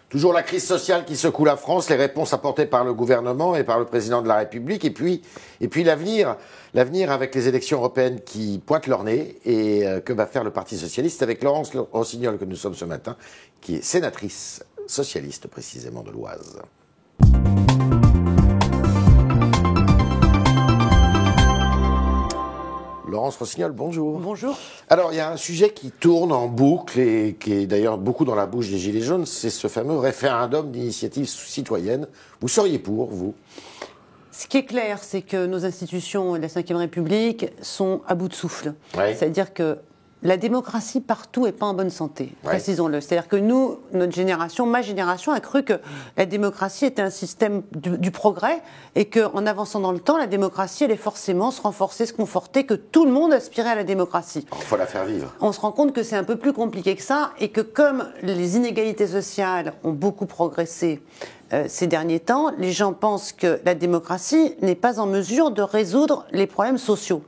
Toujours la crise sociale qui secoue la France, les réponses apportées par le gouvernement et par le président de la République, et puis l'avenir avec les élections européennes qui pointent leur nez, et que va faire le Parti socialiste avec Laurence Rossignol, que nous sommes ce matin, qui est sénatrice socialiste précisément de l'Oise. Laurence Rossignol, bonjour. Bonjour. Alors, il y a un sujet qui tourne en boucle et qui est d'ailleurs beaucoup dans la bouche des Gilets jaunes, c'est ce fameux référendum d'initiative citoyenne. Vous seriez pour, vous? Ce qui est clair, c'est que nos institutions de la Ve République sont à bout de souffle. Ouais. C'est-à-dire que la démocratie partout n'est pas en bonne santé, Ouais. précisons-le. C'est-à-dire que nous, notre génération, ma génération, a cru que la démocratie était un système du progrès et qu'en avançant dans le temps, la démocratie allait forcément se renforcer, se conforter, que tout le monde aspirait à la démocratie. Il faut la faire vivre. On se rend compte que c'est un peu plus compliqué que ça et que comme les inégalités sociales ont beaucoup progressé ces derniers temps, les gens pensent que la démocratie n'est pas en mesure de résoudre les problèmes sociaux.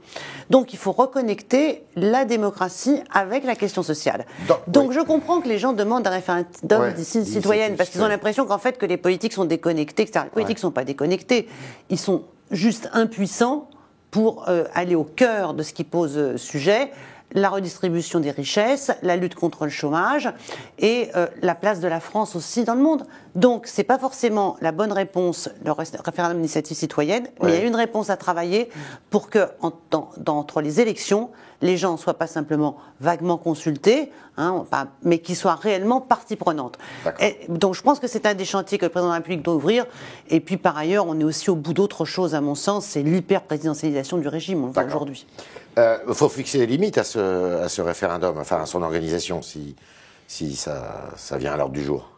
Donc il faut reconnecter la démocratie avec la question sociale. Donc oui. Je comprends que les gens demandent un référendum citoyenne parce qu'ils ont l'impression qu'en fait que les politiques sont déconnectés, etc. Les politiques ne sont pas déconnectés, ils sont juste impuissants pour aller au cœur de ce qui pose sujet. La redistribution des richesses, la lutte contre le chômage et la place de la France aussi dans le monde. Donc, c'est pas forcément la bonne réponse, le référendum d'initiative citoyenne, mais il y a une réponse à travailler pour que, entre les élections, les gens ne soient pas simplement vaguement consultés, mais qu'ils soient réellement partie prenante. Donc, je pense que c'est un des chantiers que le président de la République doit ouvrir. Et puis, par ailleurs, on est aussi au bout d'autre chose, à mon sens, c'est l'hyper-présidentialisation du régime, on le voit aujourd'hui. Il faut fixer des limites à ce référendum, enfin à son organisation, si ça vient à l'ordre du jour.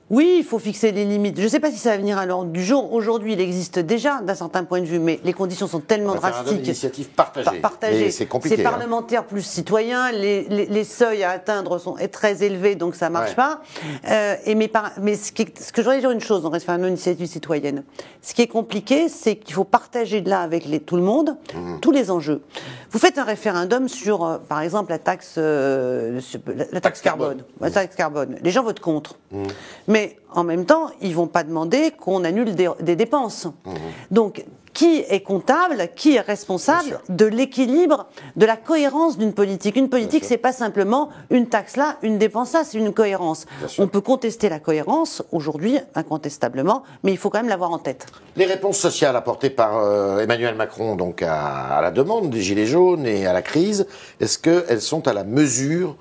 Oui, il faut fixer les limites. Je ne sais pas si ça va venir à l'ordre du jour. Aujourd'hui, il existe déjà d'un certain point de vue, mais les conditions sont tellement drastiques. D'initiative partagée. C'est compliqué. C'est parlementaire plus citoyen. Les seuils à atteindre sont très élevés, donc ça ne marche pas. Mais ce que je voudrais dire une chose dans le référendum d'initiative citoyenne. Ce qui est compliqué, c'est qu'il faut partager de là avec tout le monde, tous les enjeux. Vous faites un référendum sur, par exemple, la taxe carbone. La taxe carbone. Les gens votent contre. Mais en même temps, ils ne vont pas demander qu'on annule des dépenses. Donc, qui est comptable, qui est responsable de l'équilibre, de la cohérence d'une politique? Une politique, c'est pas simplement une taxe là, une dépense là, c'est une cohérence. On peut contester la cohérence, aujourd'hui, incontestablement, mais il faut quand même l'avoir en tête. Les réponses sociales apportées par Emmanuel Macron donc à la demande des Gilets jaunes et à la crise, est-ce qu'elles sont à la mesure,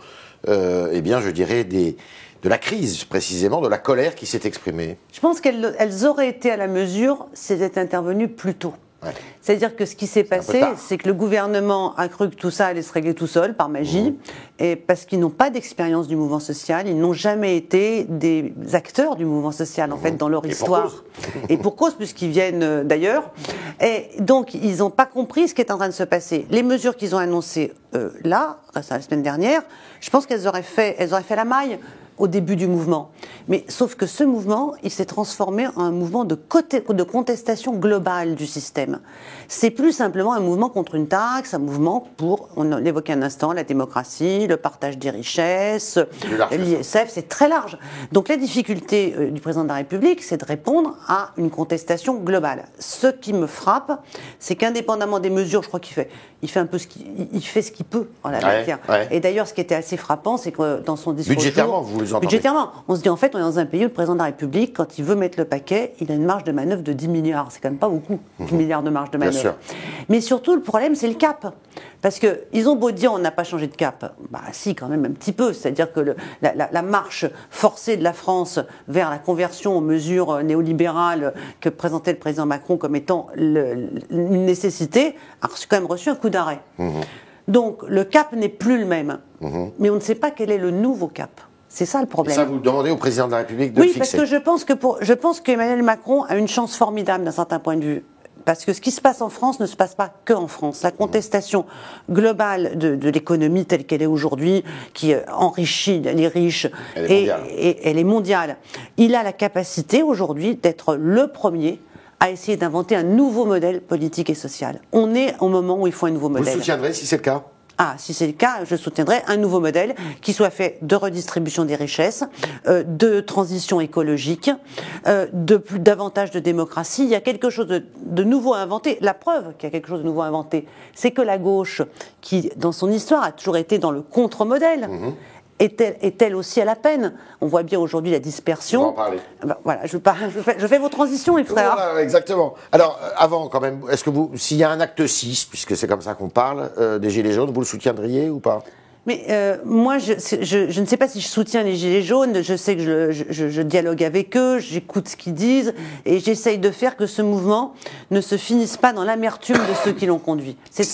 je dirais, de la crise, précisément, de la colère qui s'est exprimée? Je pense qu'elles auraient été à la mesure si elles étaient intervenues plus tôt. Ouais. C'est-à-dire que ce qui s'est passé, c'est que le gouvernement a cru que tout ça allait se régler tout seul, par magie, et parce qu'ils n'ont pas d'expérience du mouvement social, ils n'ont jamais été des acteurs du mouvement social, en fait, dans leur histoire. Et pour cause, puisqu'ils viennent d'ailleurs. Et donc, ils n'ont pas compris ce qui est en train de se passer. Les mesures qu'ils ont annoncées la semaine dernière, je pense qu'elles auraient fait la maille au début du mouvement. Mais sauf que ce mouvement, il s'est transformé en un mouvement de contestation globale du système. C'est plus simplement un mouvement contre une taxe, un mouvement pour, on l'évoquait un instant, la démocratie, le partage des richesses, l'ISF, c'est très large. Donc la difficulté du président de la République, c'est de répondre à une contestation globale. Ce qui me frappe, c'est qu'indépendamment des mesures, je crois qu'il fait un peu ce qu'il peut en la matière. Et d'ailleurs, ce qui était assez frappant, c'est que dans son discours... Budgétairement, on se dit en fait, on est dans un pays où le président de la République, quand il veut mettre le paquet, il a une marge de manœuvre de 10 milliards. C'est quand même pas beaucoup, 10 milliards de marge de manœuvre. Mais surtout, le problème, c'est le cap. Parce qu'ils ont beau dire on n'a pas changé de cap. Bah si, quand même un petit peu. C'est-à-dire que la marche forcée de la France vers la conversion aux mesures néolibérales que présentait le président Macron comme étant une nécessité a quand même reçu un coup d'arrêt. Donc le cap n'est plus le même. Mais on ne sait pas quel est le nouveau cap. C'est ça le problème. Et ça, vous demandez au président de la République de le fixer. Oui, parce que je pense qu'Emmanuel Macron a une chance formidable d'un certain point de vue. Parce que ce qui se passe en France ne se passe pas que en France. La contestation globale de l'économie telle qu'elle est aujourd'hui, qui enrichit les riches, elle est mondiale. Il a la capacité aujourd'hui d'être le premier à essayer d'inventer un nouveau modèle politique et social. On est au moment où il faut un nouveau modèle. Vous le soutiendrez si c'est le cas ? Ah, si c'est le cas, je soutiendrai un nouveau modèle qui soit fait de redistribution des richesses, de transition écologique, davantage de démocratie. Il y a quelque chose de nouveau à inventer. La preuve qu'il y a quelque chose de nouveau à inventer, c'est que la gauche, qui dans son histoire a toujours été dans le contre-modèle, est-elle aussi à la peine? On voit bien aujourd'hui la dispersion. On va en parler. Ben, voilà, je fais vos transitions, les frères. Voilà, exactement. Alors, avant, quand même, est-ce que s'il y a un acte 6, puisque c'est comme ça qu'on parle, des Gilets jaunes, vous le soutiendriez ou pas? Mais moi, je ne sais pas si je soutiens les Gilets jaunes. Je sais que je dialogue avec eux, j'écoute ce qu'ils disent, et j'essaye de faire que ce mouvement ne se finisse pas dans l'amertume de ceux qui l'ont conduit. C'est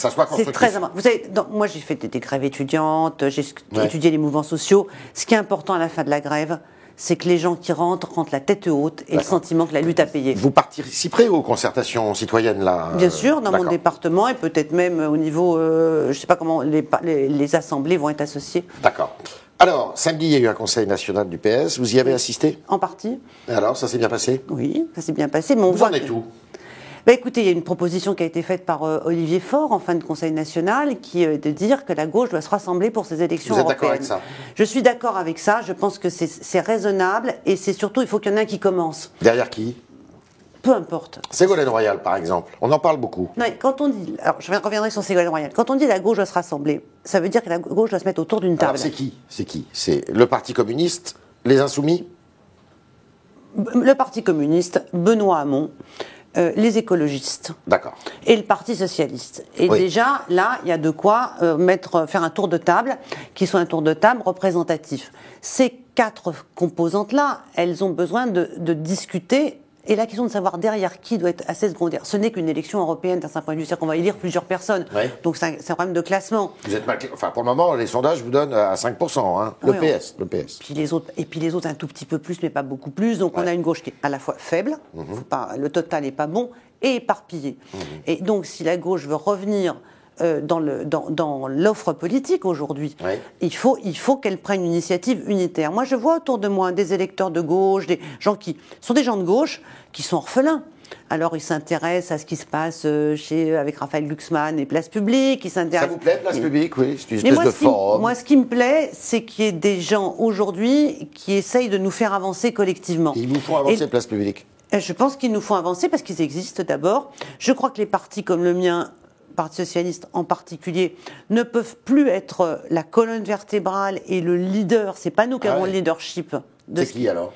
très important. Vous savez, moi, j'ai fait des grèves étudiantes, j'ai étudié les mouvements sociaux. Ce qui est important à la fin de la grève, c'est que les gens qui rentrent la tête haute et le sentiment que la lutte a payé. Vous participerez aux concertations citoyennes, là Bien sûr, dans mon département, et peut-être même au niveau, je ne sais pas comment les assemblées vont être associées. D'accord. Alors, samedi, il y a eu un conseil national du PS, vous y avez assisté? En partie. Alors, ça s'est bien passé? Oui, ça s'est bien passé. Mais vous en êtes où? Écoutez, il y a une proposition qui a été faite par Olivier Faure en fin de Conseil national, qui est de dire que la gauche doit se rassembler pour ces élections européennes. Vous êtes d'accord avec ça? Je suis d'accord avec ça. Je pense que c'est raisonnable, et c'est surtout, il faut qu'il y en ait un qui commence. Derrière qui? Peu importe. Ségolène Royal, par exemple. On en parle beaucoup. Non, quand on dit, alors je reviendrai sur Ségolène Royal. Quand on dit la gauche doit se rassembler, ça veut dire que la gauche doit se mettre autour d'une table. Alors c'est qui? C'est le Parti communiste, les Insoumis? Le Parti communiste, Benoît Hamon. Les écologistes. D'accord. Et le Parti socialiste. Et déjà, là, il y a de quoi faire un tour de table qui soit un tour de table représentatif. Ces 4 composantes-là, elles ont besoin de discuter. Et la question de savoir derrière qui doit être assez secondaire. Ce n'est qu'une élection européenne d'un certain point de vue, c'est-à-dire qu'on va élire plusieurs personnes. Ouais. Donc c'est un problème de classement. Vous êtes pour le moment, les sondages vous donnent à 5%, hein, le PS. Puis les autres un tout petit peu plus, mais pas beaucoup plus. Donc on a une gauche qui est à la fois faible, le total n'est pas bon, et éparpillé. Et donc si la gauche veut revenir dans l'offre politique aujourd'hui, il faut qu'elle prenne une initiative unitaire. Moi, je vois autour de moi des électeurs de gauche, des gens qui sont des gens de gauche, qui sont orphelins. Alors, ils s'intéressent à ce qui se passe avec Raphaël Glucksmann et Place Publique. Ça vous plaît, Place Publique? Oui, c'est une espèce de forum. Moi, ce qui me plaît, c'est qu'il y ait des gens aujourd'hui qui essayent de nous faire avancer collectivement. Ils nous font avancer, Place Publique? Je pense qu'ils nous font avancer parce qu'ils existent d'abord. Je crois que les partis comme le mien, Parti socialiste en particulier, ne peuvent plus être la colonne vertébrale et le leader. C'est pas nous qui avons le leadership. C'est qui alors?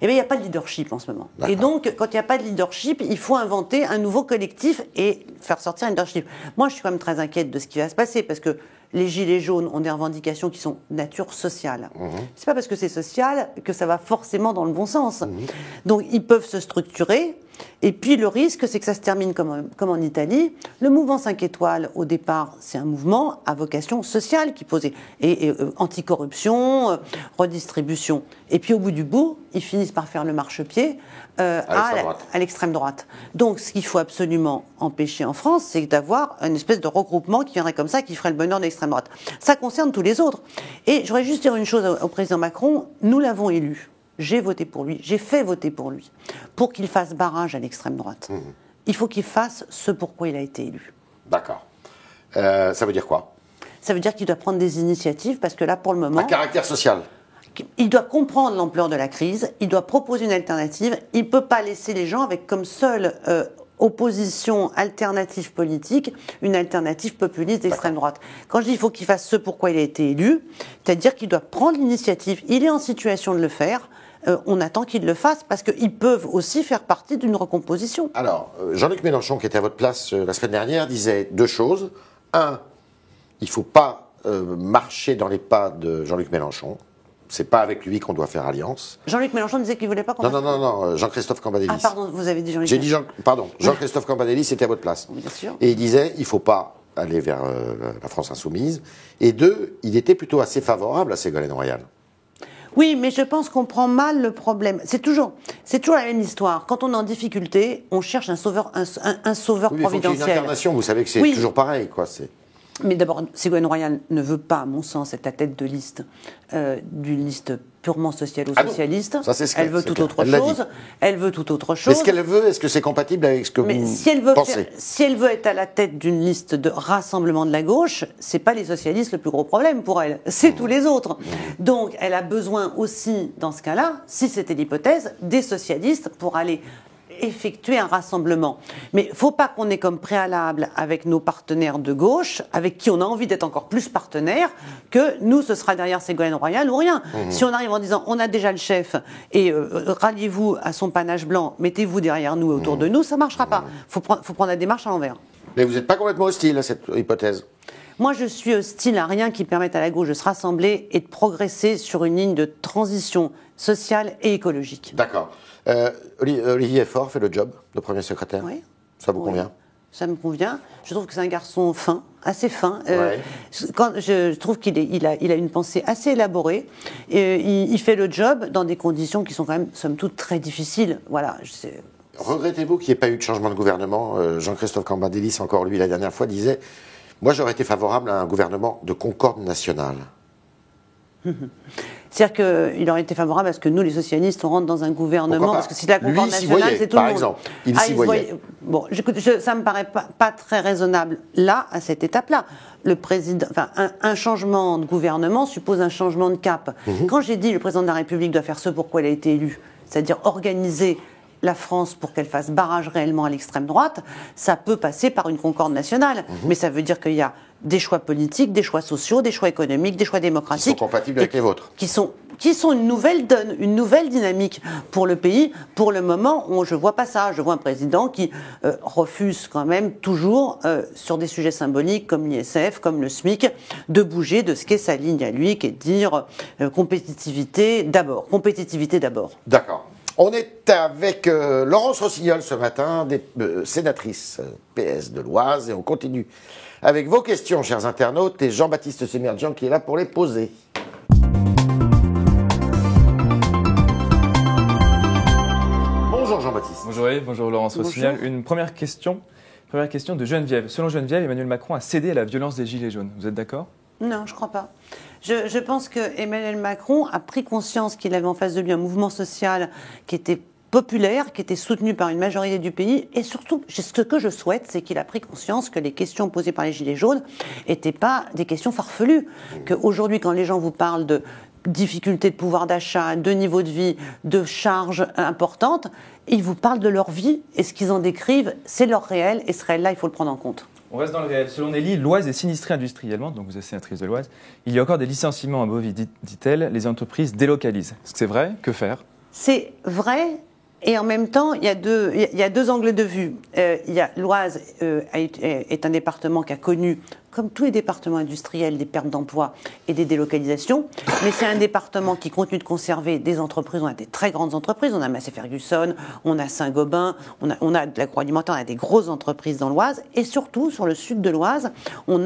Eh bien, il n'y a pas de leadership en ce moment. Et donc, quand il n'y a pas de leadership, il faut inventer un nouveau collectif et faire sortir un leadership. Moi, je suis quand même très inquiète de ce qui va se passer, parce que les Gilets jaunes ont des revendications qui sont de nature sociale. C'est pas parce que c'est social que ça va forcément dans le bon sens. Donc, ils peuvent se structurer. Et puis le risque, c'est que ça se termine comme en Italie. Le mouvement 5 étoiles, au départ, c'est un mouvement à vocation sociale qui posait et anticorruption, redistribution. Et puis au bout du bout, ils finissent par faire le marchepied à l'extrême droite. Donc ce qu'il faut absolument empêcher en France, c'est d'avoir une espèce de regroupement qui viendrait comme ça, qui ferait le bonheur de l'extrême droite. Ça concerne tous les autres. Et je voudrais juste dire une chose au président Macron, nous l'avons élu. J'ai voté pour lui, j'ai fait voter pour lui, pour qu'il fasse barrage à l'extrême droite. Il faut qu'il fasse ce pourquoi il a été élu. D'accord. Ça veut dire quoi? Ça veut dire qu'il doit prendre des initiatives, parce que là, pour le moment... Un caractère social. Il doit comprendre l'ampleur de la crise, il doit proposer une alternative, il ne peut pas laisser les gens avec comme seule opposition alternative politique, une alternative populiste d'extrême droite. Quand je dis il faut qu'il fasse ce pourquoi il a été élu, c'est-à-dire qu'il doit prendre l'initiative, il est en situation de le faire, on attend qu'il le fasse, parce qu'ils peuvent aussi faire partie d'une recomposition. Alors, Jean-Luc Mélenchon, qui était à votre place la semaine dernière, disait 2 choses. 1, il ne faut pas marcher dans les pas de Jean-Luc Mélenchon. C'est pas avec lui qu'on doit faire alliance. Jean-Luc Mélenchon disait qu'il voulait pas qu'on... Non, Jean-Christophe Cambadélis. Ah pardon, vous avez dit Jean-Luc. J'ai dit Jean-Christophe Cambadélis, c'était à votre place. Bien sûr. Et il disait, il faut pas aller vers la France insoumise. Et 2, il était plutôt assez favorable à Ségolène Royal. Oui, mais je pense qu'on prend mal le problème. C'est toujours la même histoire. Quand on est en difficulté, on cherche un sauveur Oui, providentiel. Il faut qu'il y ait une incarnation. Vous savez que c'est toujours pareil, quoi. Mais d'abord, Ségolène Royal ne veut pas, à mon sens, être la tête de liste d'une liste purement socialo-socialiste. Ça, c'est elle veut tout autre chose. Elle veut tout autre chose. Est-ce qu'elle veut? Est-ce que c'est compatible avec ce que vous pensez? Si elle veut être à la tête d'une liste de rassemblement de la gauche, c'est pas les socialistes le plus gros problème pour elle, c'est tous les autres. Donc, elle a besoin aussi, dans ce cas-là, si c'était l'hypothèse, des socialistes pour aller effectuer un rassemblement. Mais il ne faut pas qu'on ait comme préalable avec nos partenaires de gauche, avec qui on a envie d'être encore plus partenaires, que nous, ce sera derrière Ségolène Royal ou rien. Si on arrive en disant, on a déjà le chef, et ralliez-vous à son panache blanc, mettez-vous derrière nous et autour de nous, ça ne marchera pas. Il faut prendre la démarche à l'envers. Mais vous n'êtes pas complètement hostile à cette hypothèse? Moi, je suis hostile à rien qui permette à la gauche de se rassembler et de progresser sur une ligne de transition sociale et écologique. D'accord. Olivier Faure fait le job de Premier secrétaire. Oui. Ça vous convient? Ça me convient. Je trouve que c'est un garçon fin, assez fin. Ouais. Je trouve qu'il a une pensée assez élaborée. Il fait le job dans des conditions qui sont quand même, somme toute, très difficiles. Voilà. Regrettez-vous qu'il n'y ait pas eu de changement de gouvernement? Jean-Christophe Cambadélis, encore lui, la dernière fois, disait « Moi, j'aurais été favorable à un gouvernement de concorde nationale. » C'est-à-dire qu'il aurait été favorable à ce que nous, les socialistes, on rentre dans un gouvernement, parce que si la concorde nationale, c'est tout le monde. Par exemple, il s'y voyait. Bon, ça me paraît pas très raisonnable là, à cette étape-là. Le président, un changement de gouvernement suppose un changement de cap. Quand j'ai dit le président de la République doit faire ce pour quoi il a été élu, c'est-à-dire organiser la France pour qu'elle fasse barrage réellement à l'extrême droite, ça peut passer par une concorde nationale. Mais ça veut dire qu'il y a des choix politiques, des choix sociaux, des choix économiques, des choix démocratiques. Qui sont compatibles avec les vôtres. Qui sont une nouvelle donne, une nouvelle dynamique pour le pays. Pour le moment, je ne vois pas ça. Je vois un président qui refuse quand même toujours, sur des sujets symboliques comme l'ISF, comme le SMIC, de bouger de ce qu'est sa ligne à lui, qui est de dire compétitivité d'abord. Compétitivité d'abord. D'accord. On est avec Laurence Rossignol ce matin, sénatrice PS de l'Oise, et on continue avec vos questions, chers internautes, et Jean-Baptiste Semerjian qui est là pour les poser. Bonjour Jean-Baptiste. Bonjour Yves, bonjour Laurence Rossignol. Une première question de Geneviève. Selon Geneviève, Emmanuel Macron a cédé à la violence des Gilets jaunes. Vous êtes d'accord? Non, je ne crois pas. Je pense que Emmanuel Macron a pris conscience qu'il avait en face de lui un mouvement social qui était populaire, qui était soutenu par une majorité du pays, et surtout, ce que je souhaite, c'est qu'il a pris conscience que les questions posées par les Gilets jaunes n'étaient pas des questions farfelues. Qu'aujourd'hui, quand les gens vous parlent de difficultés de pouvoir d'achat, de niveau de vie, de charges importantes, ils vous parlent de leur vie, et ce qu'ils en décrivent, c'est leur réel, et ce réel-là, il faut le prendre en compte. On reste dans le réel. Selon Nelly, l'Oise est sinistrée industriellement, donc vous êtes sénatrice de l'Oise. Il y a encore des licenciements à Beauvais, dit-elle. Les entreprises délocalisent. Est-ce que c'est vrai? Que faire? C'est vrai. Et en même temps, il y a deux angles de vue. L'Oise est un département qui a connu, comme tous les départements industriels, des pertes d'emplois et des délocalisations. Mais c'est un département qui continue de conserver des entreprises. On a des très grandes entreprises. On a Massey Ferguson, on a Saint-Gobain, on a de l'agroalimentaire, on a des grosses entreprises dans l'Oise. Et surtout, sur le sud de l'Oise, on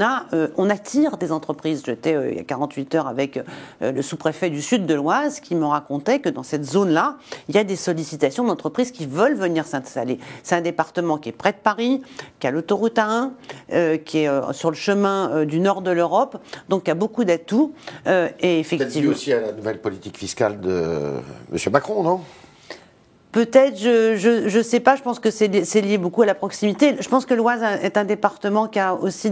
attire des entreprises. J'étais il y a 48 heures avec le sous-préfet du sud de l'Oise qui me racontait que dans cette zone-là, il y a des sollicitations d'entreprises qui veulent venir s'installer. C'est un département qui est près de Paris, qui a l'autoroute A1, qui est sur le chemin du nord de l'Europe, donc qui a beaucoup d'atouts. Et effectivement, peut-être dû aussi à la nouvelle politique fiscale de M. Macron, non? Peut-être, je sais pas, je pense que c'est lié beaucoup à la proximité. Je pense que l'Oise est un département qui a aussi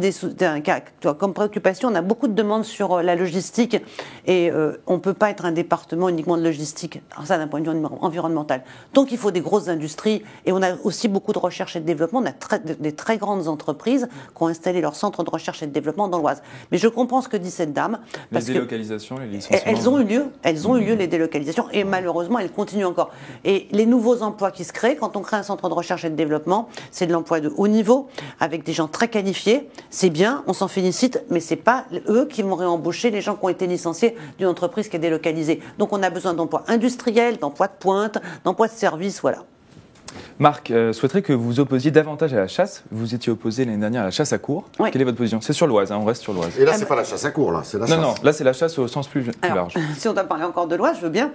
comme préoccupation, on a beaucoup de demandes sur la logistique et on peut pas être un département uniquement de logistique, alors ça d'un point de vue environnemental. Donc il faut des grosses industries et on a aussi beaucoup de recherche et de développement. On a des très grandes entreprises qui ont installé leur centre de recherche et de développement dans l'Oise. Mais je comprends ce que dit cette dame. Les délocalisations, les licenciements. Elles ont eu lieu les délocalisations et malheureusement elles continuent encore. Et les nouveaux emplois qui se créent, quand on crée un centre de recherche et de développement, c'est de l'emploi de haut niveau, avec des gens très qualifiés. C'est bien, on s'en félicite, mais c'est pas eux qui vont réembaucher les gens qui ont été licenciés d'une entreprise qui est délocalisée. Donc on a besoin d'emplois industriels, d'emplois de pointe, d'emplois de service, voilà. Marc souhaiterait que vous opposiez davantage à la chasse. Vous étiez opposé l'année dernière à la chasse à courre. Oui. Quelle est votre position? C'est sur l'Oise, on reste sur l'Oise. Et là, c'est pas la chasse à court, là, c'est la chasse. Non, là c'est la chasse au sens plus large. Si on doit parler encore de l'Oise, je veux bien.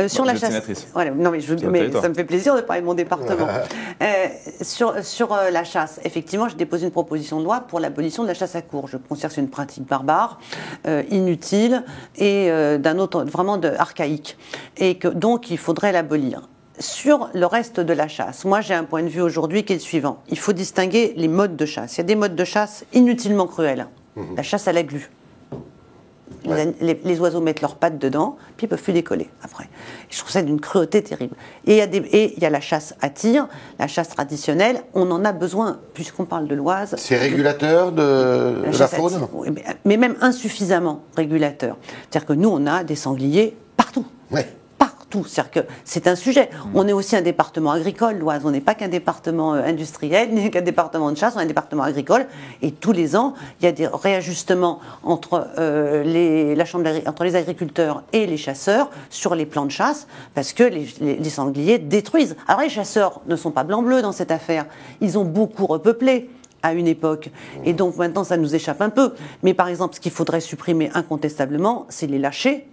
Sur la chasse. Voilà, non, mais, ça me fait plaisir de parler de mon département. Sur la chasse, effectivement, j'ai déposé une proposition de loi pour l'abolition de la chasse à court. Je considère que c'est une pratique barbare, inutile et vraiment archaïque. Et que donc il faudrait l'abolir. Sur le reste de la chasse, moi j'ai un point de vue aujourd'hui qui est le suivant. Il faut distinguer les modes de chasse. Il y a des modes de chasse inutilement cruels. La chasse à la glu. Ouais. Les oiseaux mettent leurs pattes dedans, puis ils ne peuvent plus décoller après. Je trouve ça d'une cruauté terrible. Et il y a la chasse à tir, la chasse traditionnelle. On en a besoin, puisqu'on parle de l'Oise. C'est régulateur de la faune, mais même insuffisamment régulateur. C'est-à-dire que nous, on a des sangliers partout. Ouais. C'est-à-dire que c'est un sujet. On est aussi un département agricole, l'Oise. On n'est pas qu'un département industriel, ni qu'un département de chasse, on est un département agricole. Et tous les ans, il y a des réajustements entre les agriculteurs et les chasseurs sur les plans de chasse, parce que les sangliers détruisent. Alors les chasseurs ne sont pas blancs-bleus dans cette affaire. Ils ont beaucoup repeuplé à une époque. Et donc maintenant, ça nous échappe un peu. Mais par exemple, ce qu'il faudrait supprimer incontestablement, c'est les lâchers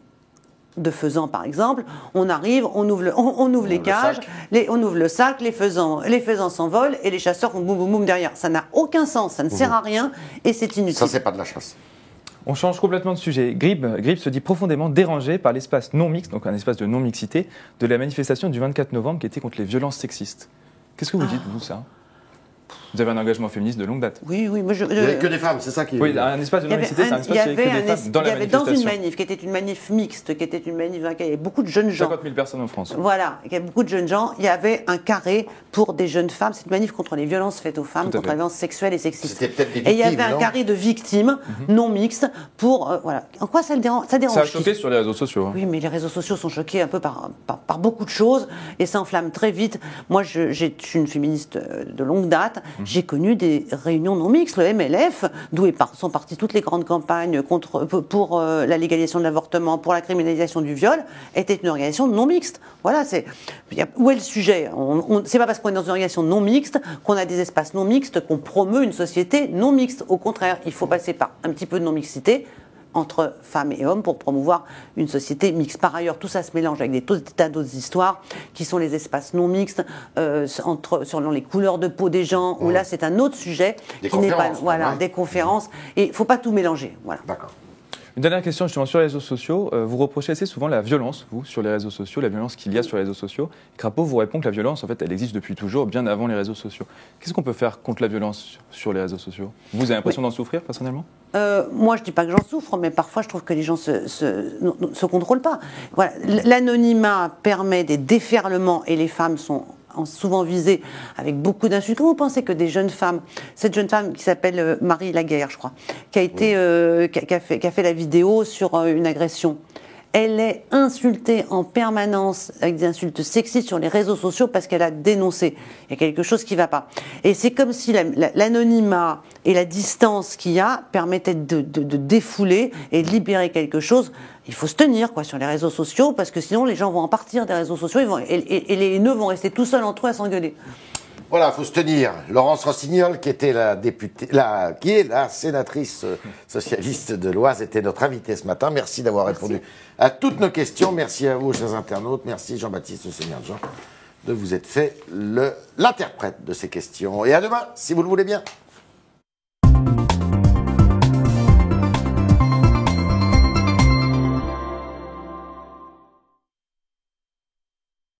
de faisans, par exemple. On arrive, on ouvre les cages, on ouvre le sac, les faisans s'envolent et les chasseurs font boum boum boum derrière. Ça n'a aucun sens, ça ne sert à rien et c'est inutile. Ça, c'est pas de la chasse. On change complètement de sujet. Grib se dit profondément dérangé par l'espace non mixte, donc un espace de non-mixité, de la manifestation du 24 novembre qui était contre les violences sexistes. Qu'est-ce que vous dites, vous, ça ? Vous avez un engagement féministe de longue date. Oui, il n'y avait que des femmes, c'est ça qui... Oui, un espace de non-mixité, c'est un espace avec que des femmes dans la manifestation. Il y avait dans une manif, qui était une manif mixte, qui était une manif dans laquelle il y avait beaucoup de jeunes gens. 50 000 personnes en France. Voilà, il y avait beaucoup de jeunes gens. Il y avait un carré pour des jeunes femmes. C'est une manif contre les violences faites aux femmes, contre les violences sexuelles et sexistes. C'était peut-être des victimes, et il y avait un carré de victimes non mixtes pour... voilà. En quoi ça dérange? Ça a choqué sur les réseaux sociaux. Hein. Oui, mais les réseaux sociaux sont choqués un peu par beaucoup de choses et s'enflamment très vite. Moi, je suis une féministe de longue date. J'ai connu des réunions non mixtes, le MLF, d'où sont parties toutes les grandes campagnes pour la légalisation de l'avortement, pour la criminalisation du viol, était une organisation non mixte. Voilà, où est le sujet? C'est pas parce qu'on est dans une organisation non mixte qu'on a des espaces non mixtes qu'on promeut une société non mixte. Au contraire, il faut passer par un petit peu de non-mixité entre femmes et hommes pour promouvoir une société mixte. Par ailleurs, tout ça se mélange avec des tas d'autres histoires qui sont les espaces non mixtes selon les couleurs de peau des gens, où là c'est un autre sujet qui n'est pas des conférences et il ne faut pas tout mélanger. Voilà. D'accord. Une dernière question justement sur les réseaux sociaux. Vous reprochez assez souvent la violence, vous, sur les réseaux sociaux, la violence qu'il y a sur les réseaux sociaux. Crapaud vous répond que la violence, en fait, elle existe depuis toujours, bien avant les réseaux sociaux. Qu'est-ce qu'on peut faire contre la violence sur les réseaux sociaux? Vous avez l'impression d'en souffrir, personnellement? Moi, je ne dis pas que j'en souffre, mais parfois, je trouve que les gens se contrôlent pas. Voilà. L'anonymat permet des déferlements et les femmes sont souvent visées avec beaucoup d'insultes. Comment vous pensez que des jeunes femmes, cette jeune femme qui s'appelle Marie Laguerre, je crois, qui a fait la vidéo sur une agression, elle est insultée en permanence avec des insultes sexistes sur les réseaux sociaux parce qu'elle a dénoncé. Il y a quelque chose qui ne va pas. Et c'est comme si l'anonymat et la distance qu'il y a permettaient de défouler et de libérer quelque chose. Il faut se tenir sur les réseaux sociaux parce que sinon les gens vont en partir des réseaux sociaux et les haineux vont rester tout seuls entre eux à s'engueuler. Voilà, il faut se tenir. Laurence Rossignol, qui est la sénatrice socialiste de l'Oise, était notre invitée ce matin. Merci d'avoir répondu à toutes nos questions. Merci à vous, chers internautes. Merci Jean-Baptiste Seigneur-Jean de vous être fait l'interprète de ces questions. Et à demain, si vous le voulez bien.